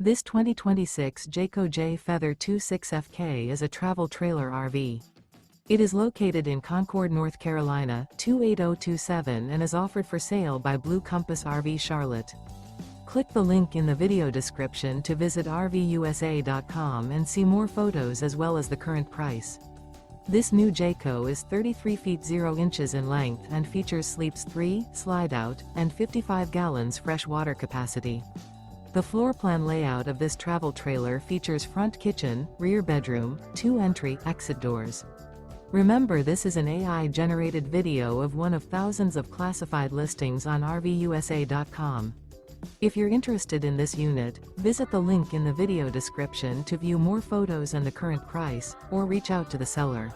This 2026 Jayco Jay Feather 26FK is a travel trailer RV. It is located in Concord, North Carolina, 28027 and is offered for sale by Blue Compass RV Charlotte. Click the link in the video description to visit RVUSA.com and see more photos as well as the current price. This new Jayco is 33 feet 0 inches in length and features sleeps 3, slide-out, and 55 gallons fresh water capacity. The floor plan layout of this travel trailer features front kitchen, rear bedroom, 2 entry/exit doors. Remember, this is an AI-generated video of one of thousands of classified listings on RVUSA.com. If you're interested in this unit, visit the link in the video description to view more photos and the current price, or reach out to the seller.